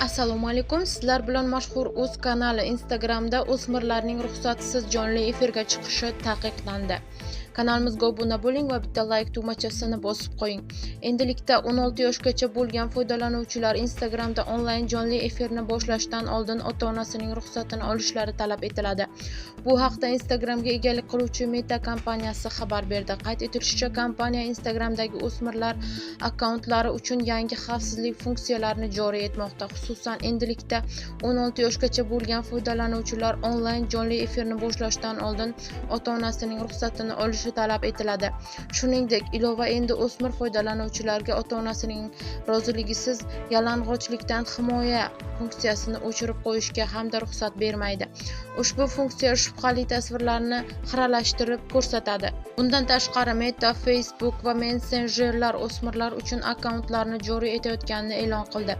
Assalomu alaykum. Sizlar bilan mashhur o'z kanali Instagramda o'smirlarning ruxsatsiz jonli efirga chiqishi taqiqlandi. Kanalimizga obuna bo'ling va bitta like tugmachasini bosib qo'ying. Endilikda 16 yoshgacha bo'lgan foydalanuvchilar Instagramda onlayn jonli efirni boshlashdan oldin ota-onasining ruxsatini olishlari talab etiladi. Bu haqda Instagramga egalik qiluvchi Meta kompaniyasi xabar berdi. Qayd etilishicha, kompaniya Instagramdagi o'smirlar akkauntlari uchun yangi xavfsizlik funksiyalarini joriy etmoqda. Xususan, endilikda 16 yoshgacha bo'lgan foydalanuvchilar onlayn jonli efirni boshlashdan oldin ota-onasining ruxsatini olishi talab etiladi. Shuningdek, ilova endi o'smir foydalanuvchilarga ota-onasining roziligisiz yalang'ochlikdan himoya funksiyasini o'chirib qo'yishga hamda ruxsat bermaydi. Ushbu funksiya shubhali tasvirlarni xiralashtirib ko'rsatadi. Bundan tashqari, Meta, Facebook va messenjerlar o'smirlar uchun akkauntlarni joriy etayotganini e'lon qildi.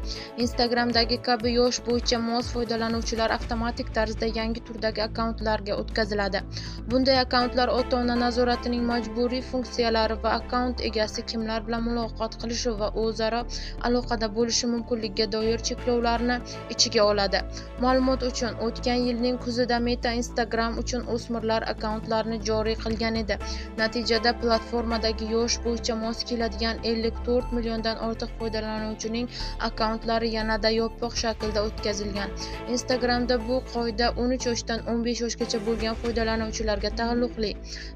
Instagramdagi kabi yosh bo'yicha mos foydalanuvchilar avtomatik tarzda yangi turdagi akkauntlarga o'tkaziladi. Bunday akkauntlar ota-ona nazoratining majburiy funksiyalari va akkaunt egasi kimlar bilan muloqot qilishi va o'zaro aloqada bo'lishi mumkinligiga doir cheklovlarni ichiga oladi. Ma'lumot uchun, o'tgan yilning kuzida Meta Instagram uchun o'smirlar akkauntlarini joriy qilgan edi. Natijada platformadagi yosh bo'yicha mos keladigan 54 milliondan ortiq foydalanuvchining akkauntlari yanada yopiq shaklda o'tkazilgan. Instagramda bu qoida 13 yoshdan 15 yoshgacha bo'lgan foydalanuvchilarga taalluqli.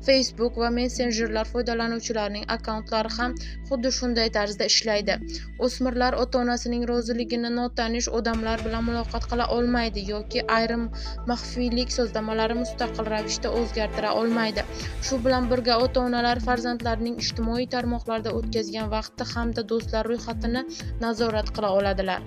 Facebook va messenjerlar foydalanuvchilarining akkauntlari ham xuddi shunday tarzda ishlaydi. O'smirlar ota-onasining roziligini notanish odamlar bilan muloqot qila olmaydi yoki ayrim maxfiylik sozlamalari mustaqil ravishda o'zgartira olmaydi. Shu bilan birga ota-onalar farzandlarining ijtimoiy tarmoqlarda o'tkazgan vaqti hamda do'stlar ro'yxatini nazorat qila oladilar.